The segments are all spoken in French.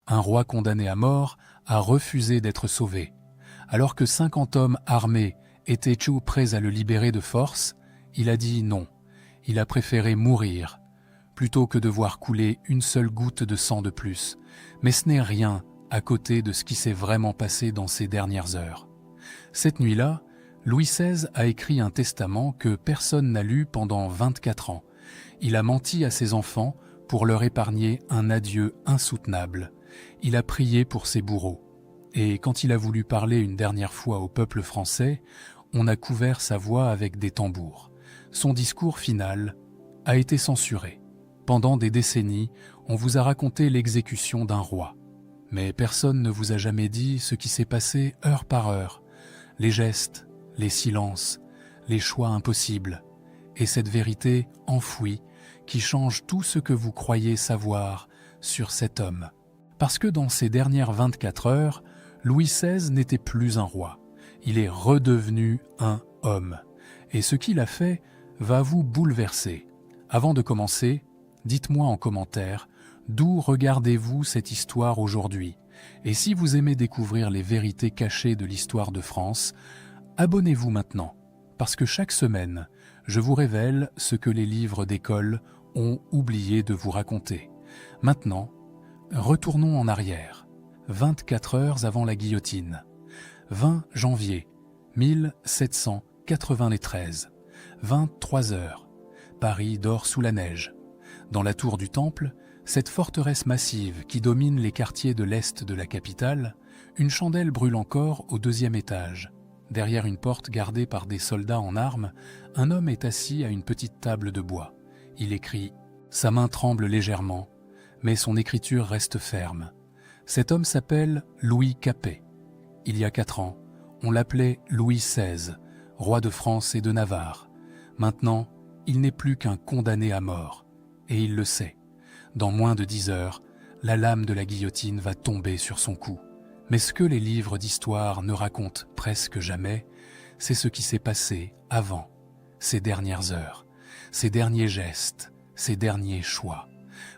Un roi condamné à mort a refusé d'être sauvé. Alors que 50 hommes armés étaient tout prêts à le libérer de force, il a dit non. Il a préféré mourir, plutôt que de voir couler une seule goutte de sang de plus. Mais ce n'est rien à côté de ce qui s'est vraiment passé dans ces dernières heures. Cette nuit-là, Louis XVI a écrit un testament que personne n'a lu pendant 24 ans. Il a menti à ses enfants pour leur épargner un adieu insoutenable. Il a prié pour ses bourreaux. Et quand il a voulu parler une dernière fois au peuple français, on a couvert sa voix avec des tambours. Son discours final a été censuré. Pendant des décennies, on vous a raconté l'exécution d'un roi. Mais personne ne vous a jamais dit ce qui s'est passé heure par heure. Les gestes, les silences, les choix impossibles. Et cette vérité enfouie qui change tout ce que vous croyez savoir sur cet homme. Parce que dans ces dernières 24 heures, Louis XVI n'était plus un roi. Il est redevenu un homme. Et ce qu'il a fait va vous bouleverser. Avant de commencer, dites-moi en commentaire d'où regardez-vous cette histoire aujourd'hui. Et si vous aimez découvrir les vérités cachées de l'histoire de France, abonnez-vous maintenant, parce que chaque semaine, je vous révèle ce que les livres d'école ont oublié de vous raconter. Maintenant, retournons en arrière, 24 heures avant la guillotine. 20 janvier 1793, 23 heures. Paris dort sous la neige. Dans la tour du Temple, cette forteresse massive qui domine les quartiers de l'est de la capitale, une chandelle brûle encore au 2e étage. Derrière une porte gardée par des soldats en armes, un homme est assis à une petite table de bois. Il écrit. Sa main tremble légèrement, mais son écriture reste ferme. Cet homme s'appelle Louis Capet. Il y a 4 ans, on l'appelait Louis XVI, roi de France et de Navarre. Maintenant, il n'est plus qu'un condamné à mort. Et il le sait. Dans moins de 10 heures, la lame de la guillotine va tomber sur son cou. Mais ce que les livres d'histoire ne racontent presque jamais, c'est ce qui s'est passé avant, ces dernières heures, ces derniers gestes, ces derniers choix.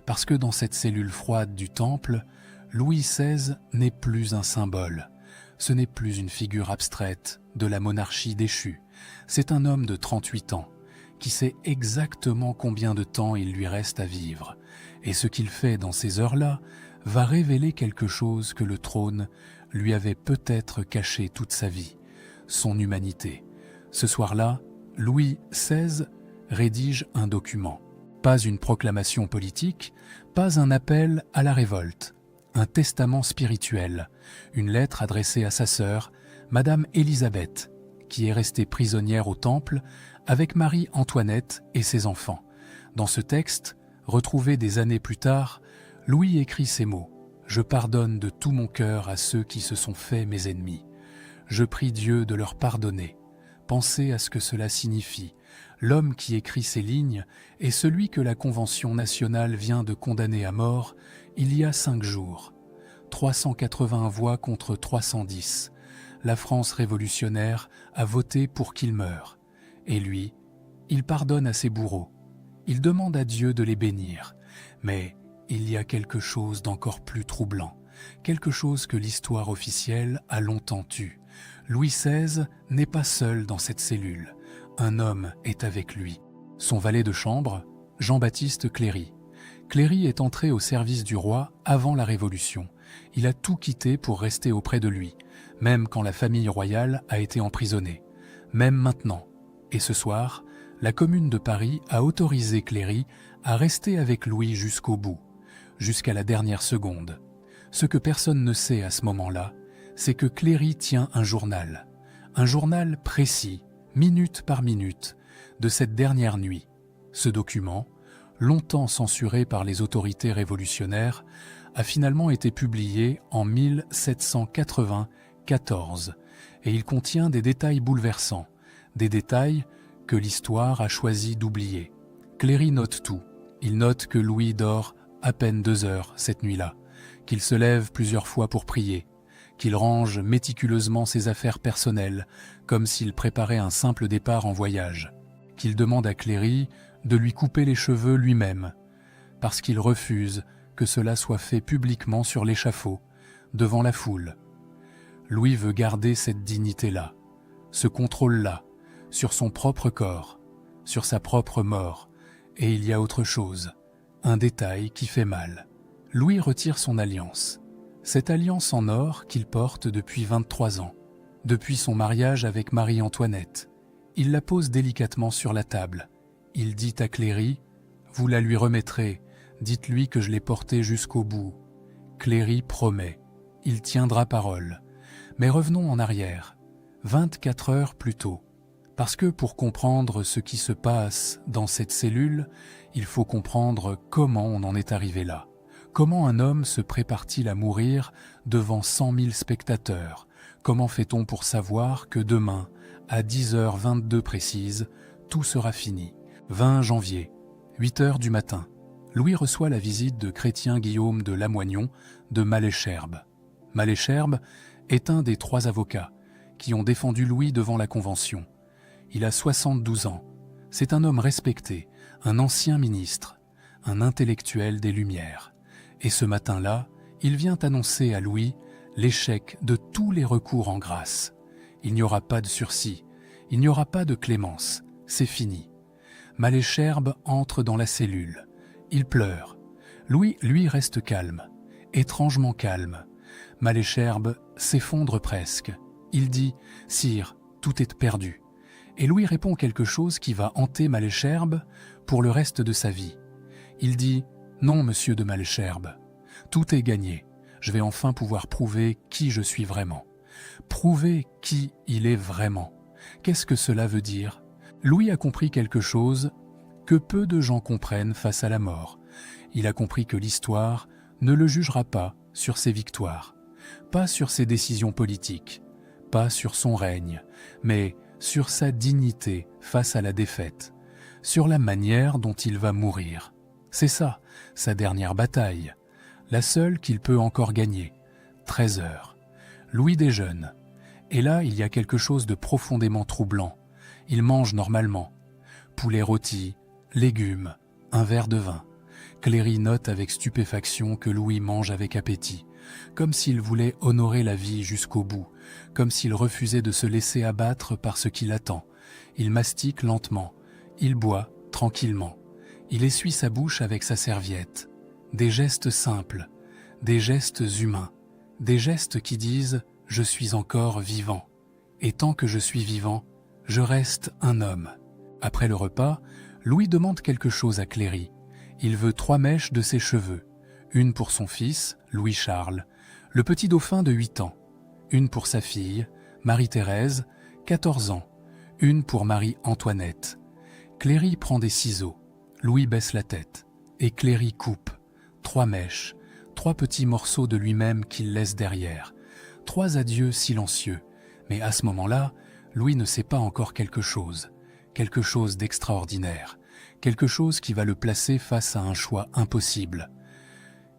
Parce que dans cette cellule froide du Temple, Louis XVI n'est plus un symbole. Ce n'est plus une figure abstraite de la monarchie déchue. C'est un homme de 38 ans, qui sait exactement combien de temps il lui reste à vivre. Et ce qu'il fait dans ces heures-là va révéler quelque chose que le trône lui avait peut-être caché toute sa vie, son humanité. Ce soir-là, Louis XVI rédige un document. Pas une proclamation politique, pas un appel à la révolte. Un testament spirituel, une lettre adressée à sa sœur, Madame Élisabeth, qui est restée prisonnière au Temple avec Marie-Antoinette et ses enfants. Dans ce texte, retrouvé des années plus tard, Louis écrit ces mots. « Je pardonne de tout mon cœur à ceux qui se sont faits mes ennemis. Je prie Dieu de leur pardonner. Pensez à ce que cela signifie. L'homme qui écrit ces lignes est celui que la Convention nationale vient de condamner à mort il y a 5 jours. 380 voix contre 310. La France révolutionnaire a voté pour qu'il meure. Et lui, il pardonne à ses bourreaux. Il demande à Dieu de les bénir. Mais il y a quelque chose d'encore plus troublant, quelque chose que l'histoire officielle a longtemps tu. Louis XVI n'est pas seul dans cette cellule. Un homme est avec lui. Son valet de chambre, Jean-Baptiste Cléry. Cléry est entré au service du roi avant la Révolution. Il a tout quitté pour rester auprès de lui, même quand la famille royale a été emprisonnée. Même maintenant. Et ce soir, la Commune de Paris a autorisé Cléry à rester avec Louis jusqu'au bout, jusqu'à la dernière seconde. Ce que personne ne sait à ce moment-là, c'est que Cléry tient un journal précis, minute par minute, de cette dernière nuit. Ce document, longtemps censuré par les autorités révolutionnaires, a finalement été publié en 1794 et il contient des détails bouleversants, des détails que l'histoire a choisi d'oublier. Cléry note tout. Il note que Louis dort à peine 2 heures cette nuit-là, qu'il se lève plusieurs fois pour prier, qu'il range méticuleusement ses affaires personnelles, comme s'il préparait un simple départ en voyage, qu'il demande à Cléry de lui couper les cheveux lui-même, parce qu'il refuse que cela soit fait publiquement sur l'échafaud, devant la foule. Louis veut garder cette dignité-là, ce contrôle-là, sur son propre corps, sur sa propre mort, et il y a autre chose, un détail qui fait mal. Louis retire son alliance, cette alliance en or qu'il porte depuis 23 ans, depuis son mariage avec Marie-Antoinette. Il la pose délicatement sur la table. Il dit à Cléry, « Vous la lui remettrez, dites-lui que je l'ai portée jusqu'au bout. » Cléry promet, il tiendra parole. Mais revenons en arrière, 24 heures plus tôt. Parce que pour comprendre ce qui se passe dans cette cellule, il faut comprendre comment on en est arrivé là. Comment un homme se prépare-t-il à mourir devant 100 000 spectateurs? Comment fait-on pour savoir que demain, à 10h22 précise, tout sera fini? 20 janvier, 8h du matin. Louis reçoit la visite de Chrétien Guillaume de Lamoignon de Malesherbes. Malesherbes est un des 3 avocats qui ont défendu Louis devant la Convention. Il a 72 ans. C'est un homme respecté, un ancien ministre, un intellectuel des Lumières. Et ce matin-là, il vient annoncer à Louis l'échec de tous les recours en grâce. Il n'y aura pas de sursis, il n'y aura pas de clémence, c'est fini. Malesherbes entre dans la cellule. Il pleure. Louis, lui, reste calme, étrangement calme. Malesherbes s'effondre presque. Il dit « Sire, tout est perdu ». Et Louis répond quelque chose qui va hanter Malesherbes pour le reste de sa vie. Il dit « Non, monsieur de Malesherbes, tout est gagné. Je vais enfin pouvoir prouver qui je suis vraiment. Prouver qui il est vraiment. Qu'est-ce que cela veut dire ?» Louis a compris quelque chose que peu de gens comprennent face à la mort. Il a compris que l'histoire ne le jugera pas sur ses victoires, pas sur ses décisions politiques, pas sur son règne, mais sur sa dignité face à la défaite, sur la manière dont il va mourir. C'est ça, sa dernière bataille, la seule qu'il peut encore gagner. 13 heures. Louis déjeune. Et là, il y a quelque chose de profondément troublant. Il mange normalement. Poulet rôti, légumes, un verre de vin. Cléry note avec stupéfaction que Louis mange avec appétit, comme s'il voulait honorer la vie jusqu'au bout, comme s'il refusait de se laisser abattre par ce qui l'attend. Il mastique lentement, il boit tranquillement. Il essuie sa bouche avec sa serviette. Des gestes simples, des gestes humains, des gestes qui disent « je suis encore vivant ». Et tant que je suis vivant, je reste un homme. Après le repas, Louis demande quelque chose à Cléry. Il veut 3 mèches de ses cheveux, une pour son fils, Louis-Charles, le petit dauphin de 8 ans, une pour sa fille, Marie-Thérèse, 14 ans, une pour Marie-Antoinette. Cléry prend des ciseaux, Louis baisse la tête, et Cléry coupe. 3 mèches, 3 petits morceaux de lui-même qu'il laisse derrière. 3 adieux silencieux, mais à ce moment-là, Louis ne sait pas encore quelque chose d'extraordinaire, quelque chose qui va le placer face à un choix impossible.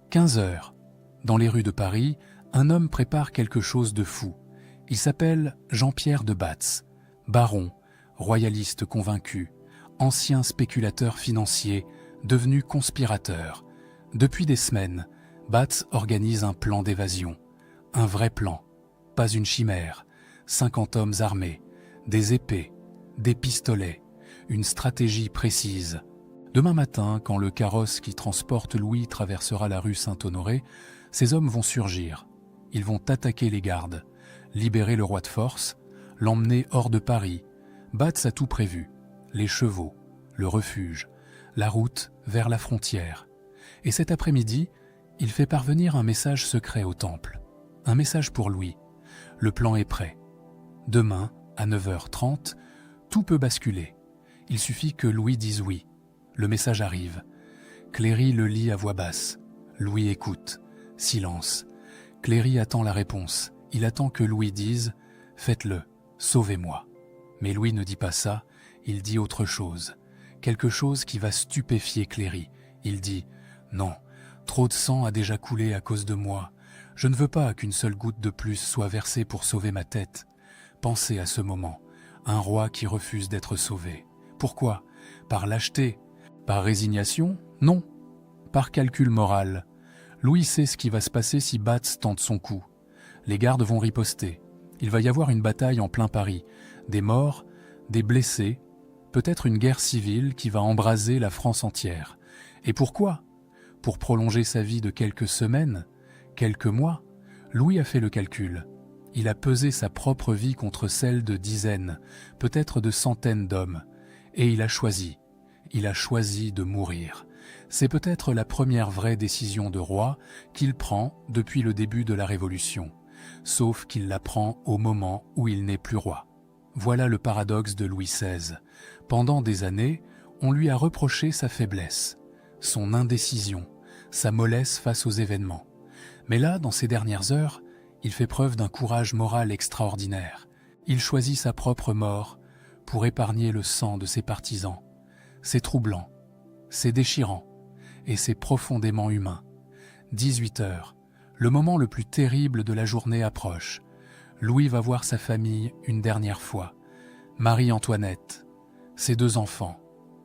15 heures. Dans les rues de Paris, un homme prépare quelque chose de fou. Il s'appelle Jean-Pierre de Batz, baron, royaliste convaincu, ancien spéculateur financier, devenu conspirateur. Depuis des semaines, Batz organise un plan d'évasion. Un vrai plan, pas une chimère. 50 hommes armés, des épées, des pistolets, une stratégie précise. Demain matin, quand le carrosse qui transporte Louis traversera la rue Saint-Honoré, ces hommes vont surgir. Ils vont attaquer les gardes, libérer le roi de force, l'emmener hors de Paris. Batz a tout prévu, les chevaux, le refuge, la route vers la frontière. Et cet après-midi, il fait parvenir un message secret au temple. Un message pour Louis. Le plan est prêt. Demain, à 9h30, tout peut basculer. Il suffit que Louis dise oui. Le message arrive. Cléry le lit à voix basse. Louis écoute. Silence. Cléry attend la réponse. Il attend que Louis dise « Faites-le, sauvez-moi ». Mais Louis ne dit pas ça, il dit autre chose. Quelque chose qui va stupéfier Cléry. Il dit « Non, trop de sang a déjà coulé à cause de moi. Je ne veux pas qu'une seule goutte de plus soit versée pour sauver ma tête. » Pensez à ce moment, un roi qui refuse d'être sauvé. Pourquoi? Par lâcheté? Par résignation? Non. Par calcul moral. Louis sait ce qui va se passer si Batz tente son coup. Les gardes vont riposter. Il va y avoir une bataille en plein Paris. Des morts, des blessés, peut-être une guerre civile qui va embraser la France entière. Et pourquoi ? Pour prolonger sa vie de quelques semaines, quelques mois, Louis a fait le calcul. Il a pesé sa propre vie contre celle de dizaines, peut-être de centaines d'hommes. Et il a choisi de mourir. C'est peut-être la première vraie décision de roi qu'il prend depuis le début de la Révolution, sauf qu'il la prend au moment où il n'est plus roi. Voilà le paradoxe de Louis XVI. Pendant des années, on lui a reproché sa faiblesse, son indécision, sa mollesse face aux événements. Mais là, dans ces dernières heures, il fait preuve d'un courage moral extraordinaire. Il choisit sa propre mort pour épargner le sang de ses partisans. C'est troublant, c'est déchirant et c'est profondément humain. 18 heures, le moment le plus terrible de la journée approche. Louis va voir sa famille une dernière fois. Marie-Antoinette, ses 2 enfants,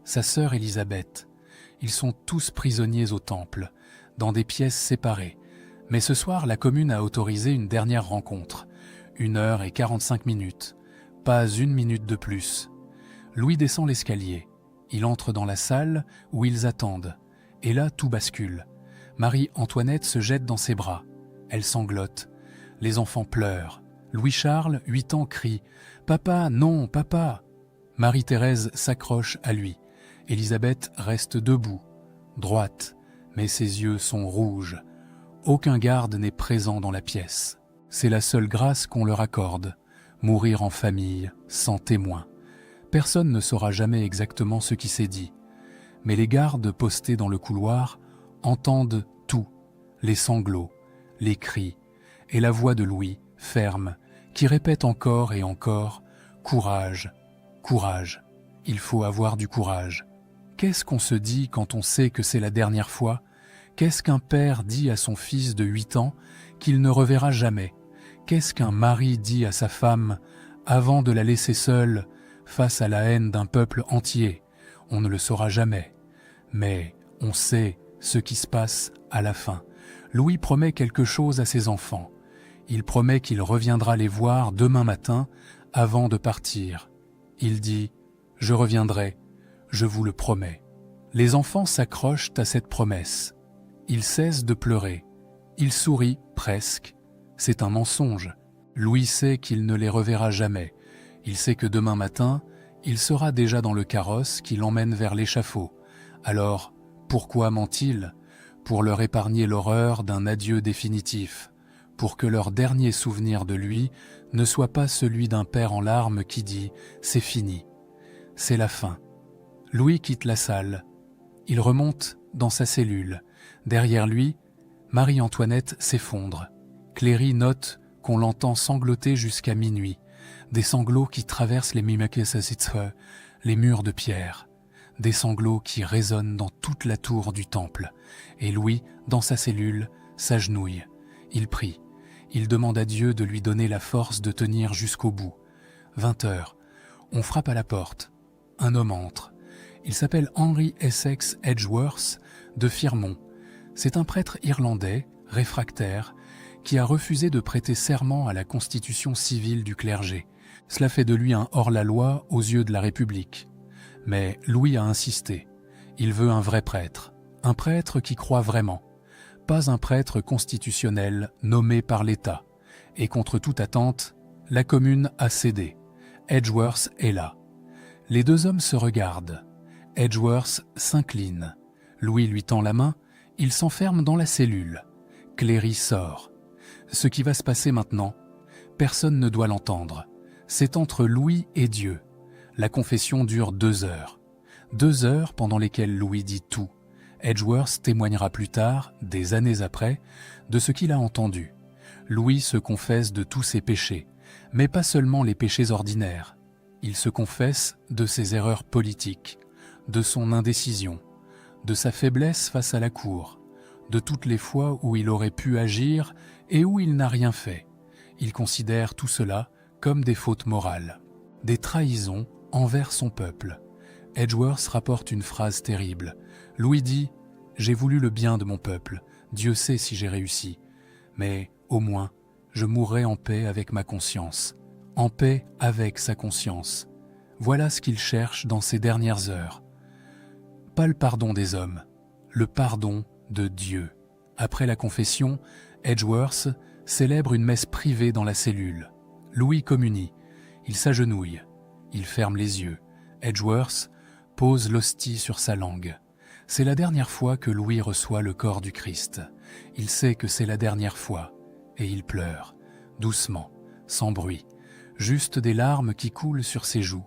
sa sœur Élisabeth. Ils sont tous prisonniers au Temple, dans des pièces séparées. Mais ce soir, la commune a autorisé une dernière rencontre. 1h45, pas 1 minute de plus. Louis descend l'escalier. Il entre dans la salle où ils attendent. Et là, tout bascule. Marie-Antoinette se jette dans ses bras. Elle sanglote. Les enfants pleurent. Louis-Charles, 8 ans, crie « Papa, non, papa !» Marie-Thérèse s'accroche à lui. Élisabeth reste debout, droite, mais ses yeux sont rouges. Aucun garde n'est présent dans la pièce. C'est la seule grâce qu'on leur accorde, mourir en famille, sans témoin. Personne ne saura jamais exactement ce qui s'est dit. Mais les gardes postés dans le couloir entendent tout, les sanglots, les cris, et la voix de Louis, ferme, qui répète encore et encore « Courage, courage, il faut avoir du courage ». Qu'est-ce qu'on se dit quand on sait que c'est la dernière fois ? Qu'est-ce qu'un père dit à son fils de 8 ans qu'il ne reverra jamais ? Qu'est-ce qu'un mari dit à sa femme avant de la laisser seule face à la haine d'un peuple entier ? On ne le saura jamais. Mais on sait ce qui se passe à la fin. Louis promet quelque chose à ses enfants. Il promet qu'il reviendra les voir demain matin avant de partir. Il dit « Je reviendrai, je vous le promets ». Les enfants s'accrochent à cette promesse. Ils cessent de pleurer. Ils sourient presque. C'est un mensonge. Louis sait qu'il ne les reverra jamais. Il sait que demain matin, il sera déjà dans le carrosse qui l'emmène vers l'échafaud. Alors, pourquoi ment-il ? Pour leur épargner l'horreur d'un adieu définitif. Pour que leur dernier souvenir de lui ne soit pas celui d'un père en larmes qui dit « c'est fini ». C'est la fin. Louis quitte la salle. Il remonte dans sa cellule. Derrière lui, Marie-Antoinette s'effondre. Cléry note qu'on l'entend sangloter jusqu'à minuit. Des sanglots qui traversent les les murs de pierre. Des sanglots qui résonnent dans toute la tour du temple. Et Louis, dans sa cellule, s'agenouille. Il prie. Il demande à Dieu de lui donner la force de tenir jusqu'au bout. 20 heures. On frappe à la porte. Un homme entre. Il s'appelle Henry Essex Edgeworth de Firmont. C'est un prêtre irlandais, réfractaire, qui a refusé de prêter serment à la constitution civile du clergé. Cela fait de lui un hors-la-loi aux yeux de la République. Mais Louis a insisté. Il veut un vrai prêtre, un prêtre qui croit vraiment, pas un prêtre constitutionnel nommé par l'État. Et contre toute attente, la commune a cédé. Edgeworth est là. Les 2 hommes se regardent. Edgeworth s'incline. Louis lui tend la main, il s'enferme dans la cellule. Cléry sort. Ce qui va se passer maintenant, personne ne doit l'entendre. C'est entre Louis et Dieu. La confession dure 2 heures. 2 heures pendant lesquelles Louis dit tout. Edgeworth témoignera plus tard, des années après, de ce qu'il a entendu. Louis se confesse de tous ses péchés, mais pas seulement les péchés ordinaires. Il se confesse de ses erreurs politiques, de son indécision, de sa faiblesse face à la cour, de toutes les fois où il aurait pu agir et où il n'a rien fait. Il considère tout cela comme des fautes morales, des trahisons envers son peuple. Edgeworth rapporte une phrase terrible. Louis dit « J'ai voulu le bien de mon peuple, Dieu sait si j'ai réussi, mais au moins, je mourrai en paix avec ma conscience, en paix avec sa conscience. Voilà ce qu'il cherche dans ces dernières heures. Pas le pardon des hommes, le pardon de Dieu. Après la confession, Edgeworth célèbre une messe privée dans la cellule. Louis communie, il s'agenouille, il ferme les yeux. Edgeworth pose l'hostie sur sa langue. C'est la dernière fois que Louis reçoit le corps du Christ. Il sait que c'est la dernière fois, et il pleure, doucement, sans bruit, juste des larmes qui coulent sur ses joues.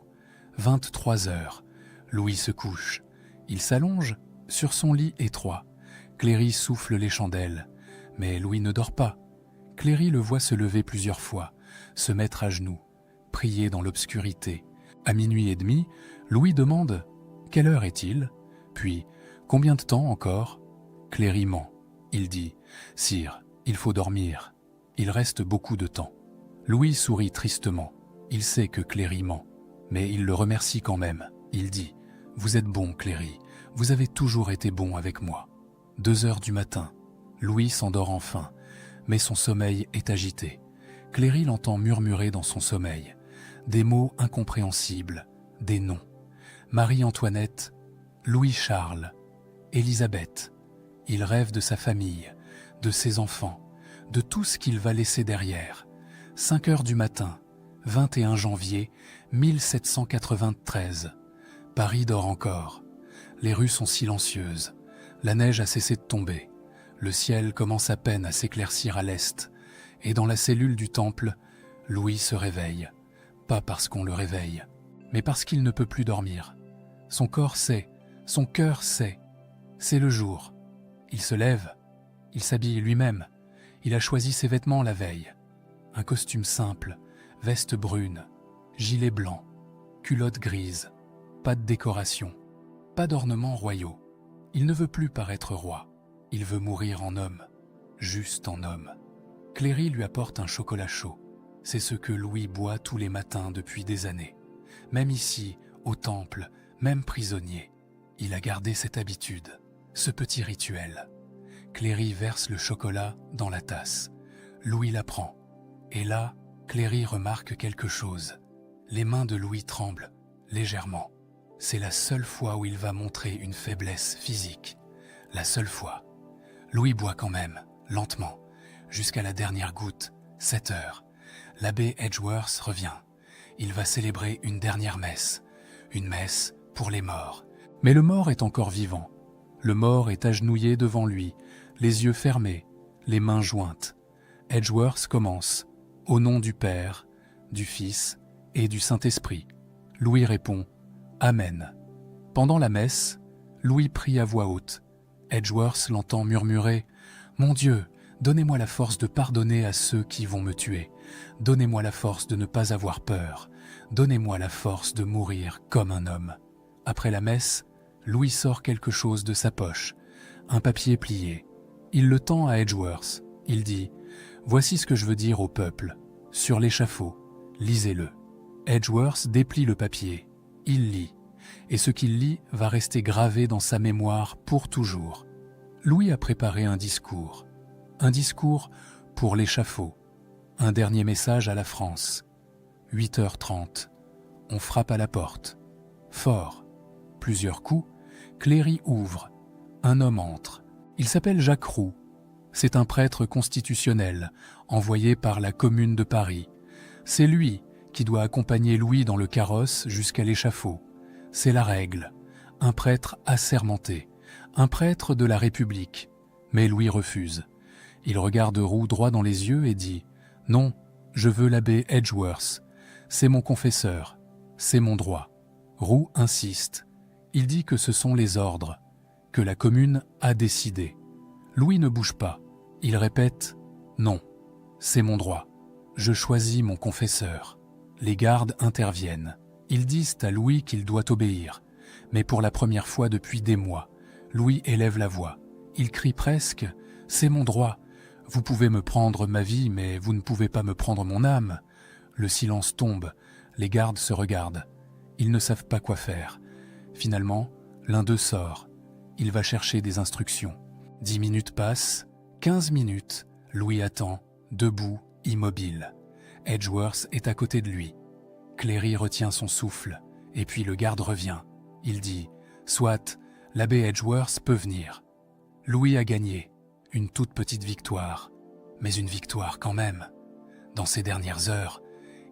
23 heures, Louis se couche. Il s'allonge sur son lit étroit. Cléry souffle les chandelles, mais Louis ne dort pas. Cléry le voit se lever plusieurs fois, se mettre à genoux, prier dans l'obscurité. À 00h30, Louis demande « Quelle heure est-il » Puis « Combien de temps encore ?» Cléry ment. Il dit « Sire, il faut dormir. Il reste beaucoup de temps. » Louis sourit tristement. Il sait que Cléry ment, mais il le remercie quand même. Il dit « Vous êtes bon, Cléry. Vous avez toujours été bon avec moi. » 2 heures du matin. Louis s'endort enfin, mais son sommeil est agité. Cléry l'entend murmurer dans son sommeil. Des mots incompréhensibles, des noms. Marie-Antoinette, Louis-Charles, Élisabeth. Il rêve de sa famille, de ses enfants, de tout ce qu'il va laisser derrière. 5 heures du matin, 21 janvier 1793. Paris dort encore. Les rues sont silencieuses. La neige a cessé de tomber. Le ciel commence à peine à s'éclaircir à l'est. Et dans la cellule du temple, Louis se réveille. Pas parce qu'on le réveille, mais parce qu'il ne peut plus dormir. Son corps sait, son cœur sait. C'est le jour. Il se lève, il s'habille lui-même. Il a choisi ses vêtements la veille. Un costume simple, veste brune, gilet blanc, culotte grise. Pas de décoration, pas d'ornements royaux. Il ne veut plus paraître roi. Il veut mourir en homme, juste en homme. Cléry lui apporte un chocolat chaud. C'est ce que Louis boit tous les matins depuis des années. Même ici, au temple, même prisonnier, il a gardé cette habitude, ce petit rituel. Cléry verse le chocolat dans la tasse. Louis la prend. Et là, Cléry remarque quelque chose. Les mains de Louis tremblent, légèrement. C'est la seule fois où il va montrer une faiblesse physique. La seule fois. Louis boit quand même, lentement, jusqu'à la dernière goutte, 7 heures. L'abbé Edgeworth revient. Il va célébrer une dernière messe. Une messe pour les morts. Mais le mort est encore vivant. Le mort est agenouillé devant lui, les yeux fermés, les mains jointes. Edgeworth commence. Au nom du Père, du Fils et du Saint-Esprit. Louis répond « Amen ». Pendant la messe, Louis prie à voix haute. Edgeworth l'entend murmurer « Mon Dieu, donnez-moi la force de pardonner à ceux qui vont me tuer. Donnez-moi la force de ne pas avoir peur. Donnez-moi la force de mourir comme un homme. » Après la messe, Louis sort quelque chose de sa poche, un papier plié. Il le tend à Edgeworth. Il dit « Voici ce que je veux dire au peuple. Sur l'échafaud, lisez-le. » Edgeworth déplie le papier. Il lit. Et ce qu'il lit va rester gravé dans sa mémoire pour toujours. Louis a préparé un discours pour l'échafaud, un dernier message à la France. 8h30, on frappe à la porte. Fort, plusieurs coups, Cléry ouvre. Un homme entre. Il s'appelle Jacques Roux. C'est un prêtre constitutionnel, envoyé par la Commune de Paris. C'est lui qui doit accompagner Louis dans le carrosse jusqu'à l'échafaud. C'est la règle. Un prêtre assermenté. Un prêtre de la République. Mais Louis refuse. Il regarde Roux droit dans les yeux et dit « Non, je veux l'abbé Edgeworth. C'est mon confesseur. C'est mon droit. » Roux insiste. Il dit que ce sont les ordres, que la commune a décidé. Louis ne bouge pas. Il répète « Non, c'est mon droit. Je choisis mon confesseur. » Les gardes interviennent. Ils disent à Louis qu'il doit obéir. Mais pour la première fois depuis des mois, Louis élève la voix. Il crie presque « C'est mon droit. Vous pouvez me prendre ma vie, mais vous ne pouvez pas me prendre mon âme. » Le silence tombe. Les gardes se regardent. Ils ne savent pas quoi faire. Finalement, l'un d'eux sort. Il va chercher des instructions. 10 minutes passent. 15 minutes, Louis attend, debout, immobile. Edgeworth est à côté de lui. Cléry retient son souffle, et puis le garde revient. Il dit « Soit, l'abbé Edgeworth peut venir. » Louis a gagné, une toute petite victoire, mais une victoire quand même. Dans ces dernières heures,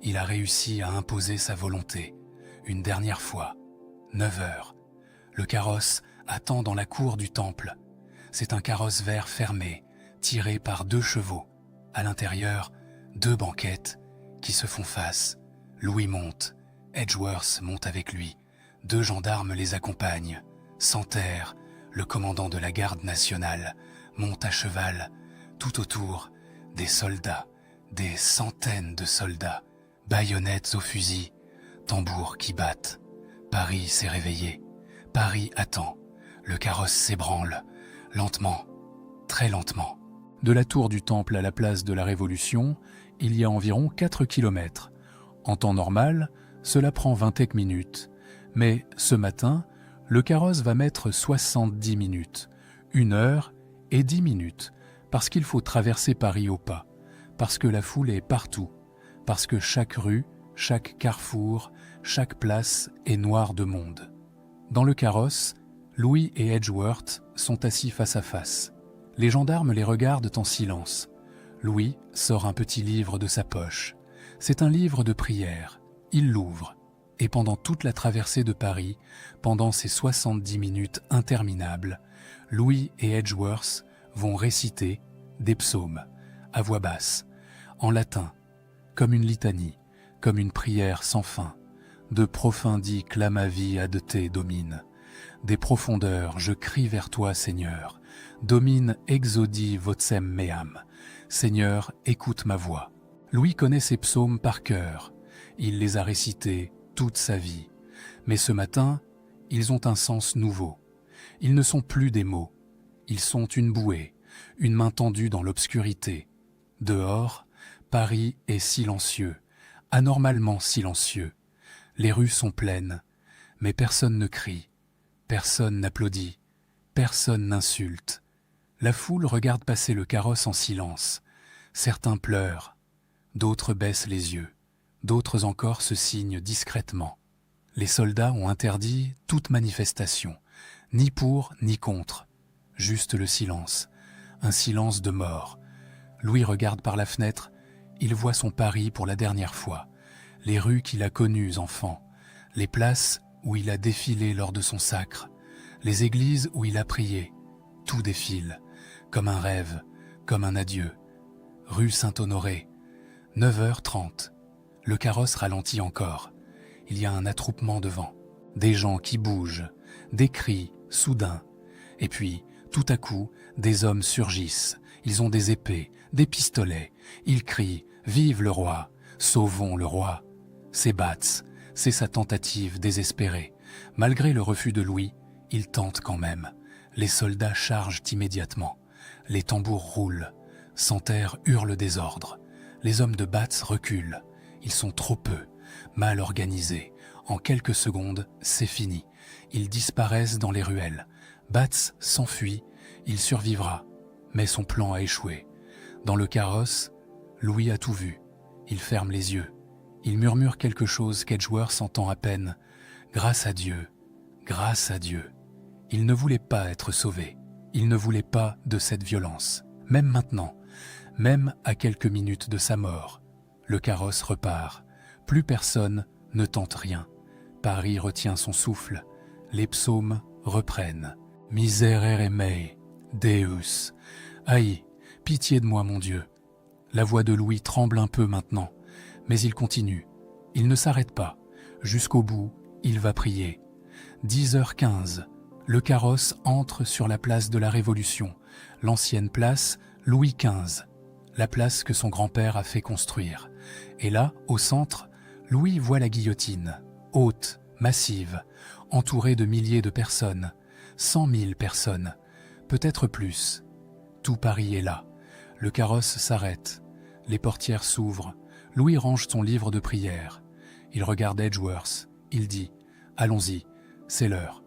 il a réussi à imposer sa volonté. Une dernière fois, 9 heures. Le carrosse attend dans la cour du temple. C'est un carrosse vert fermé, tiré par 2 chevaux. À l'intérieur, 2 banquettes qui se font face. Louis monte, Edgeworth monte avec lui. 2 gendarmes les accompagnent. Santerre, le commandant de la garde nationale, monte à cheval. Tout autour, des soldats, des centaines de soldats, baïonnettes aux fusils, tambours qui battent. Paris s'est réveillé. Paris attend. Le carrosse s'ébranle, lentement, très lentement. De la tour du Temple à la place de la Révolution, il y a environ 4 kilomètres. En temps normal, cela prend 20 minutes. Mais ce matin, le carrosse va mettre 70 minutes, 1 heure et 10 minutes, parce qu'il faut traverser Paris au pas, parce que la foule est partout, parce que chaque rue, chaque carrefour, chaque place est noire de monde. Dans le carrosse, Louis et Edgeworth sont assis face à face. Les gendarmes les regardent en silence. Louis sort un petit livre de sa poche. C'est un livre de prière. Il l'ouvre. Et pendant toute la traversée de Paris, pendant ces 70 minutes interminables, Louis et Edgeworth vont réciter des psaumes, à voix basse, en latin, comme une litanie, comme une prière sans fin. De profundis clamavi ad te domine. Des profondeurs, je crie vers toi, Seigneur. Domine exaudi vocem meam. Seigneur, écoute ma voix. Louis connaît ces psaumes par cœur. Il les a récités toute sa vie. Mais ce matin, ils ont un sens nouveau. Ils ne sont plus des mots. Ils sont une bouée, une main tendue dans l'obscurité. Dehors, Paris est silencieux, anormalement silencieux. Les rues sont pleines, mais personne ne crie, personne n'applaudit, personne n'insulte. La foule regarde passer le carrosse en silence. Certains pleurent, d'autres baissent les yeux, d'autres encore se signent discrètement. Les soldats ont interdit toute manifestation, ni pour ni contre, juste le silence, un silence de mort. Louis regarde par la fenêtre, il voit son Paris pour la dernière fois, les rues qu'il a connues enfant, les places où il a défilé lors de son sacre, les églises où il a prié. Tout défile, comme un rêve, comme un adieu. Rue Saint-Honoré, 9h30. Le carrosse ralentit encore. Il y a un attroupement devant. Des gens qui bougent, des cris soudains. Et puis, tout à coup, des hommes surgissent. Ils ont des épées, des pistolets. Ils crient « Vive le roi ! Sauvons le roi !» C'est Batz, c'est sa tentative désespérée. Malgré le refus de Louis, il tente quand même. Les soldats chargent immédiatement. Les tambours roulent. Santerre hurle des ordres. Les hommes de Batz reculent. Ils sont trop peu, mal organisés. En quelques secondes, c'est fini. Ils disparaissent dans les ruelles. Batz s'enfuit. Il survivra. Mais son plan a échoué. Dans le carrosse, Louis a tout vu. Il ferme les yeux. Il murmure quelque chose qu'Edgeworth entend à peine. Grâce à Dieu, grâce à Dieu. Il ne voulait pas être sauvé. Il ne voulait pas de cette violence. Même maintenant, même à quelques minutes de sa mort, le carrosse repart. Plus personne ne tente rien. Paris retient son souffle. Les psaumes reprennent. Miserere mei, Deus. Aïe, pitié de moi, mon Dieu. La voix de Louis tremble un peu maintenant, mais il continue. Il ne s'arrête pas. Jusqu'au bout, il va prier. 10h15, le carrosse entre sur la place de la Révolution, l'ancienne place Louis XV, la place que son grand-père a fait construire. Et là, au centre, Louis voit la guillotine, haute, massive, entourée de milliers de personnes, 100 000 personnes, peut-être plus. Tout Paris est là. Le carrosse s'arrête. Les portières s'ouvrent. Louis range son livre de prière. Il regarde Edgeworth. Il dit « Allons-y, c'est l'heure ».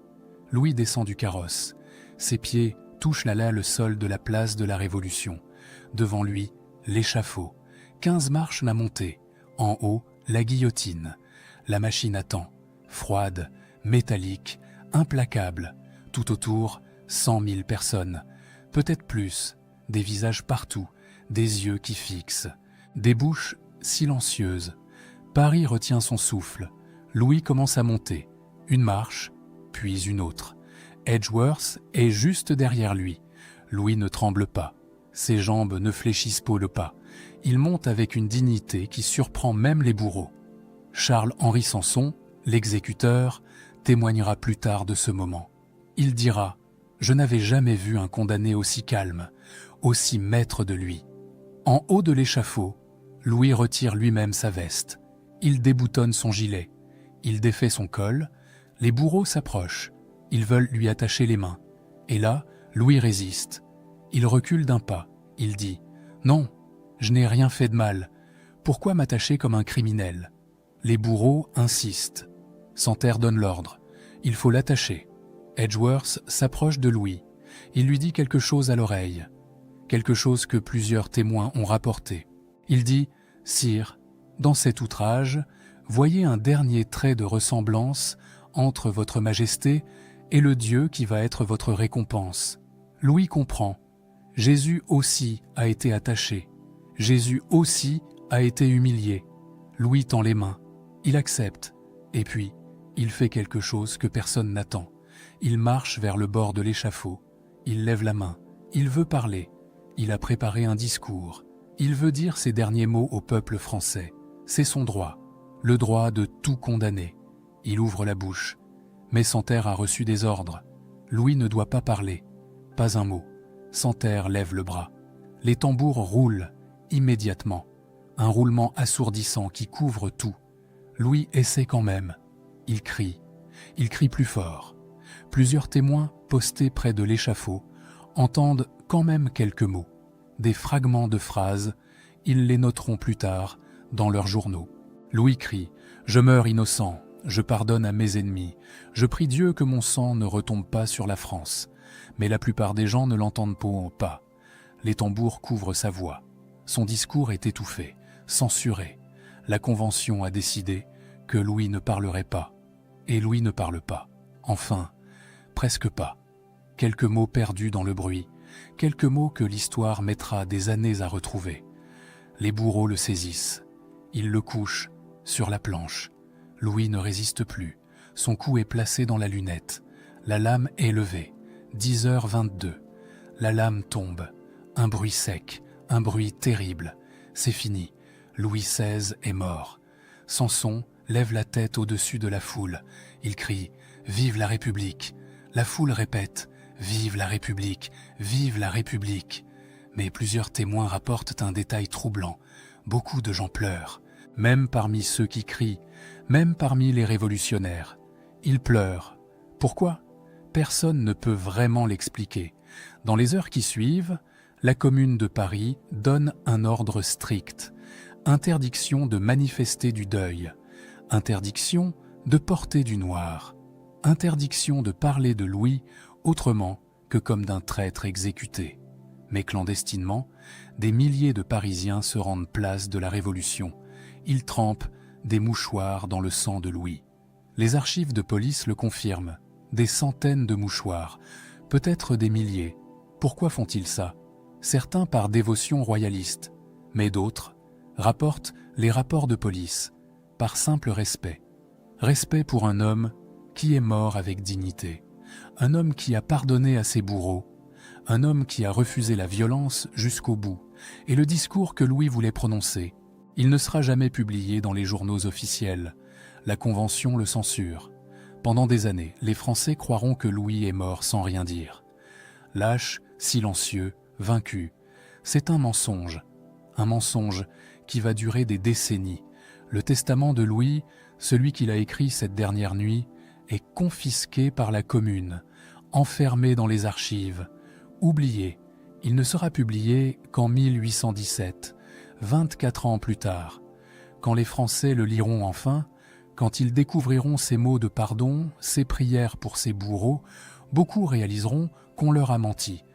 Louis descend du carrosse. Ses pieds touche là le sol de la place de la Révolution. Devant lui, l'échafaud. 15 marches à monter. En haut, la guillotine. La machine attend, froide, métallique, implacable. Tout autour, 100 000 personnes. Peut-être plus. Des visages partout, des yeux qui fixent. Des bouches silencieuses. Paris retient son souffle. Louis commence à monter. Une marche, puis une autre. Edgeworth est juste derrière lui. Louis ne tremble pas. Ses jambes ne fléchissent pas le pas. Il monte avec une dignité qui surprend même les bourreaux. Charles-Henri Sanson, l'exécuteur, témoignera plus tard de ce moment. Il dira « Je n'avais jamais vu un condamné aussi calme, aussi maître de lui. » En haut de l'échafaud, Louis retire lui-même sa veste. Il déboutonne son gilet. Il défait son col. Les bourreaux s'approchent. Ils veulent lui attacher les mains. Et là, Louis résiste. Il recule d'un pas. Il dit « Non, je n'ai rien fait de mal. Pourquoi m'attacher comme un criminel ?» Les bourreaux insistent. Santerre donne l'ordre. Il faut l'attacher. Edgeworth s'approche de Louis. Il lui dit quelque chose à l'oreille. Quelque chose que plusieurs témoins ont rapporté. Il dit « Sire, dans cet outrage, voyez un dernier trait de ressemblance entre votre majesté et le Dieu qui va être votre récompense. » Louis comprend. Jésus aussi a été attaché. Jésus aussi a été humilié. Louis tend les mains. Il accepte. Et puis, il fait quelque chose que personne n'attend. Il marche vers le bord de l'échafaud. Il lève la main. Il veut parler. Il a préparé un discours. Il veut dire ces derniers mots au peuple français. C'est son droit. Le droit de tout condamner. Il ouvre la bouche. Mais Santerre a reçu des ordres. Louis ne doit pas parler. Pas un mot. Santerre lève le bras. Les tambours roulent immédiatement. Un roulement assourdissant qui couvre tout. Louis essaie quand même. Il crie. Il crie plus fort. Plusieurs témoins, postés près de l'échafaud, entendent quand même quelques mots. Des fragments de phrases, ils les noteront plus tard dans leurs journaux. Louis crie « Je meurs innocent, je pardonne à mes ennemis, je prie Dieu que mon sang ne retombe pas sur la France. » Mais la plupart des gens ne l'entendent pas. Les tambours couvrent sa voix. Son discours est étouffé, censuré. La Convention a décidé que Louis ne parlerait pas. Et Louis ne parle pas. Enfin, presque pas. Quelques mots perdus dans le bruit, quelques mots que l'histoire mettra des années à retrouver. Les bourreaux le saisissent. Ils le couchent sur la planche. Louis ne résiste plus. Son cou est placé dans la lunette. La lame est levée. 10h22. La lame tombe. Un bruit sec, un bruit terrible. C'est fini. Louis XVI est mort. Sanson lève la tête au-dessus de la foule. Il crie « Vive la République !» La foule répète « Vive la République ! Vive la République !» Mais plusieurs témoins rapportent un détail troublant. Beaucoup de gens pleurent, même parmi ceux qui crient, même parmi les révolutionnaires. Ils pleurent. Pourquoi ? Personne ne peut vraiment l'expliquer. Dans les heures qui suivent, la Commune de Paris donne un ordre strict. Interdiction de manifester du deuil. Interdiction de porter du noir. Interdiction de parler de Louis autrement que comme d'un traître exécuté. Mais clandestinement, des milliers de Parisiens se rendent place de la Révolution. Ils trempent des mouchoirs dans le sang de Louis. Les archives de police le confirment. Des centaines de mouchoirs, peut-être des milliers. Pourquoi font-ils ça? Certains par dévotion royaliste, mais d'autres rapportent les rapports de police, par simple respect. Respect pour un homme qui est mort avec dignité, un homme qui a pardonné à ses bourreaux, un homme qui a refusé la violence jusqu'au bout, et le discours que Louis voulait prononcer. Il ne sera jamais publié dans les journaux officiels. La Convention le censure. Pendant des années, les Français croiront que Louis est mort sans rien dire. Lâche, silencieux, vaincu. C'est un mensonge qui va durer des décennies. Le testament de Louis, celui qu'il a écrit cette dernière nuit, est confisqué par la Commune, enfermé dans les archives. Oublié, il ne sera publié qu'en 1817, 24 ans plus tard. Quand les Français le liront enfin, quand ils découvriront ces mots de pardon, ces prières pour ses bourreaux, beaucoup réaliseront qu'on leur a menti,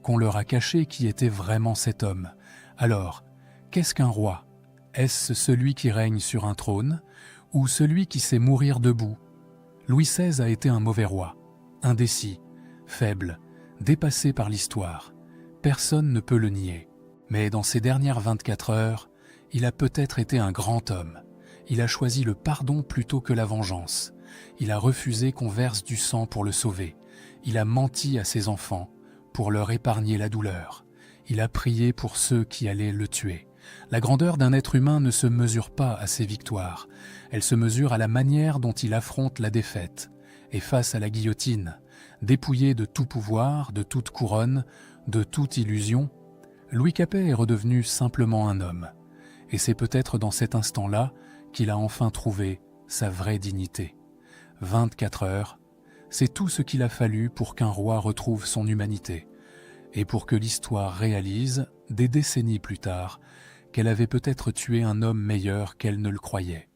qu'on leur a caché qui était vraiment cet homme. Alors, qu'est-ce qu'un roi? Est-ce celui qui règne sur un trône, ou celui qui sait mourir debout? Louis XVI a été un mauvais roi, indécis, faible, dépassé par l'histoire. Personne ne peut le nier. Mais dans ces dernières 24 heures, il a peut-être été un grand homme. Il a choisi le pardon plutôt que la vengeance. Il a refusé qu'on verse du sang pour le sauver. Il a menti à ses enfants pour leur épargner la douleur. Il a prié pour ceux qui allaient le tuer. La grandeur d'un être humain ne se mesure pas à ses victoires. Elle se mesure à la manière dont il affronte la défaite. Et face à la guillotine, dépouillé de tout pouvoir, de toute couronne, de toute illusion, Louis Capet est redevenu simplement un homme. Et c'est peut-être dans cet instant-là qu'il a enfin trouvé sa vraie dignité. 24 heures, c'est tout ce qu'il a fallu pour qu'un roi retrouve son humanité, et pour que l'histoire réalise, des décennies plus tard, qu'elle avait peut-être tué un homme meilleur qu'elle ne le croyait.